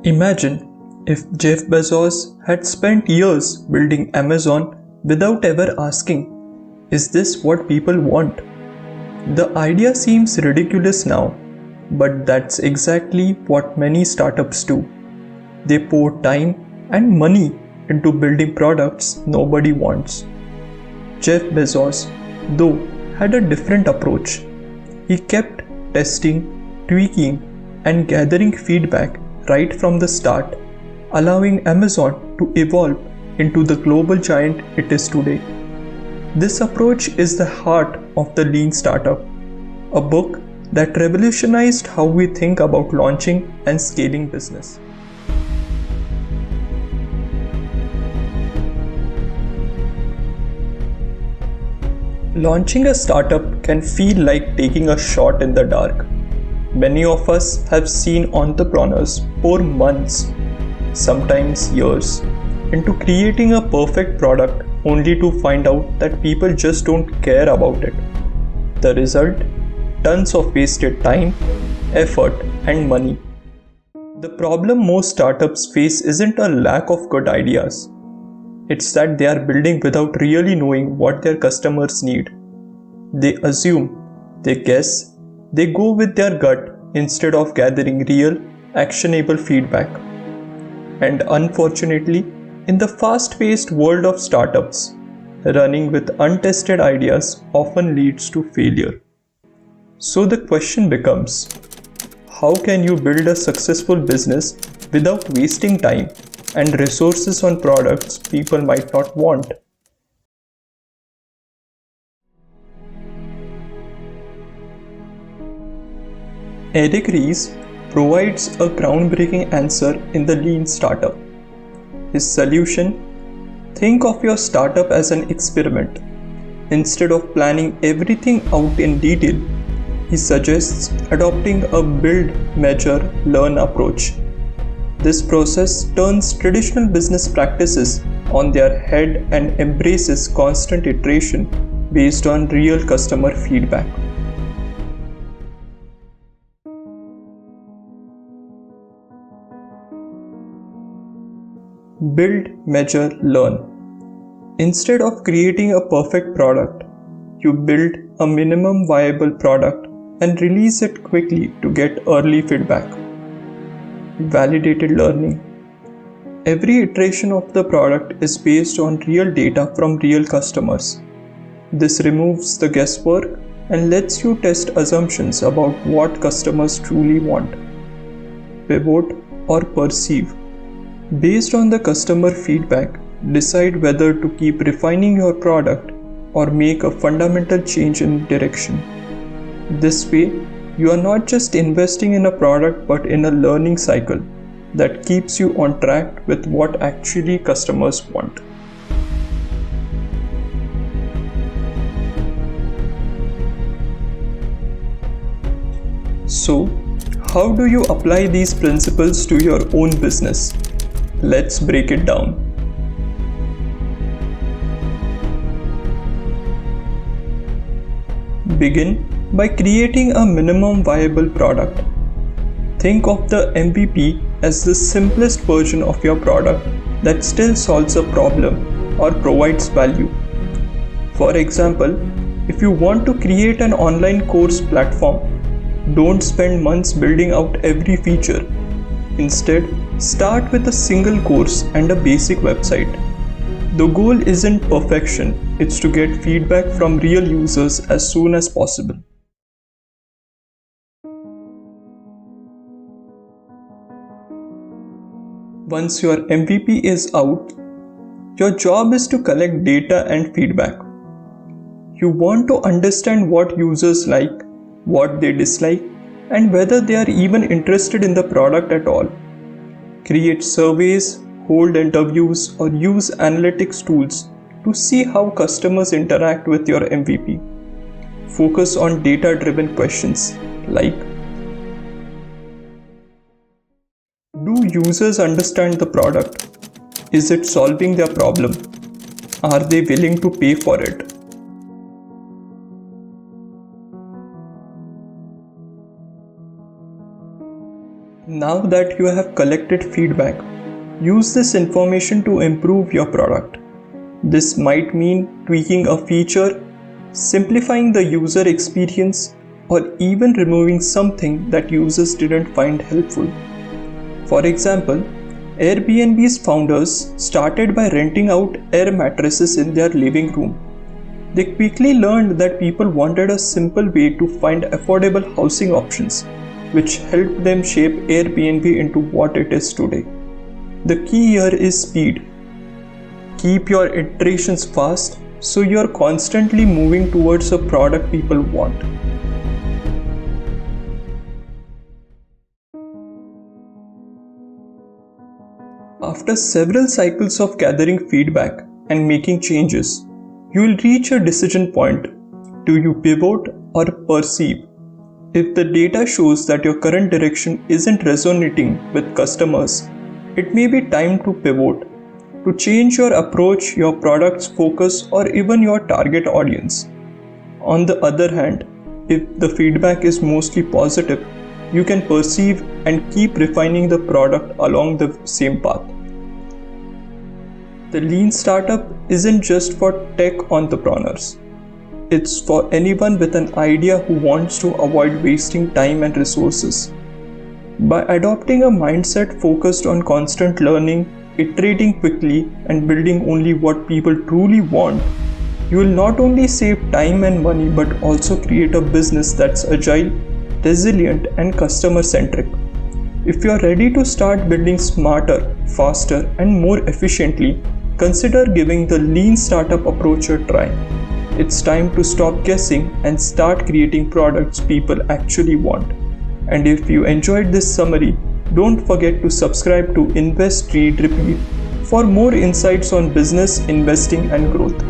Imagine if Jeff Bezos had spent years building Amazon without ever asking, is this what people want? The idea seems ridiculous now, but that's exactly what many startups do. They pour time and money into building products nobody wants. Jeff Bezos, though, had a different approach. He kept testing, tweaking, and gathering feedback right from the start, allowing Amazon to evolve into the global giant it is today. This approach is the heart of the Lean Startup, a book that revolutionized how we think about launching and scaling business. Launching a startup can feel like taking a shot in the dark. Many of us have seen entrepreneurs pour months, sometimes years, into creating a perfect product only to find out that people just don't care about it. The result? Tons of wasted time, effort, and money. The problem most startups face isn't a lack of good ideas. It's that they are building without really knowing what their customers need. They assume, they guess, they go with their gut instead of gathering real, actionable feedback. And unfortunately, in the fast-paced world of startups, running with untested ideas often leads to failure. So the question becomes, how can you build a successful business without wasting time and resources on products people might not want? Eric Ries provides a groundbreaking answer in the Lean Startup. His solution: think of your startup as an experiment. Instead of planning everything out in detail, he suggests adopting a build, measure, learn approach. This process turns traditional business practices on their head and embraces constant iteration based on real customer feedback. Build, measure, learn. Instead of creating a perfect product, you build a minimum viable product and release it quickly to get early feedback. Validated learning. Every iteration of the product is based on real data from real customers. This removes the guesswork and lets you test assumptions about what customers truly want. Pivot or perceive. Based on the customer feedback, decide whether to keep refining your product or make a fundamental change in direction. This way, you are not just investing in a product but in a learning cycle that keeps you on track with what actually customers want. So, how do you apply these principles to your own business? Let's break it down. Begin by creating a minimum viable product. Think of the MVP as the simplest version of your product that still solves a problem or provides value. For example, if you want to create an online course platform, don't spend months building out every feature. Instead, start with a single course and a basic website. The goal isn't perfection, it's to get feedback from real users as soon as possible. Once your MVP is out, your job is to collect data and feedback. You want to understand what users like, what they dislike, and whether they are even interested in the product at all. Create surveys, hold interviews, or use analytics tools to see how customers interact with your MVP. Focus on data-driven questions like: do users understand the product? Is it solving their problem? Are they willing to pay for it? Now that you have collected feedback, use this information to improve your product. This might mean tweaking a feature, simplifying the user experience, or even removing something that users didn't find helpful. For example, Airbnb's founders started by renting out air mattresses in their living room. They quickly learned that people wanted a simple way to find affordable housing options, which helped them shape Airbnb into what it is today. The key here is speed. Keep your iterations fast so you're constantly moving towards a product people want. After several cycles of gathering feedback and making changes, you will reach a decision point. Do you pivot or perceive? If the data shows that your current direction isn't resonating with customers, it may be time to pivot, to change your approach, your product's focus, or even your target audience. On the other hand, if the feedback is mostly positive, you can perceive and keep refining the product along the same path. The lean startup isn't just for tech entrepreneurs. It's for anyone with an idea who wants to avoid wasting time and resources. By adopting a mindset focused on constant learning, iterating quickly, and building only what people truly want, you will not only save time and money but also create a business that's agile, resilient, and customer-centric. If you are ready to start building smarter, faster, and more efficiently, consider giving the lean startup approach a try. It's time to stop guessing and start creating products people actually want. And if you enjoyed this summary, don't forget to subscribe to Invest, Read, Repeat for more insights on business, investing, and growth.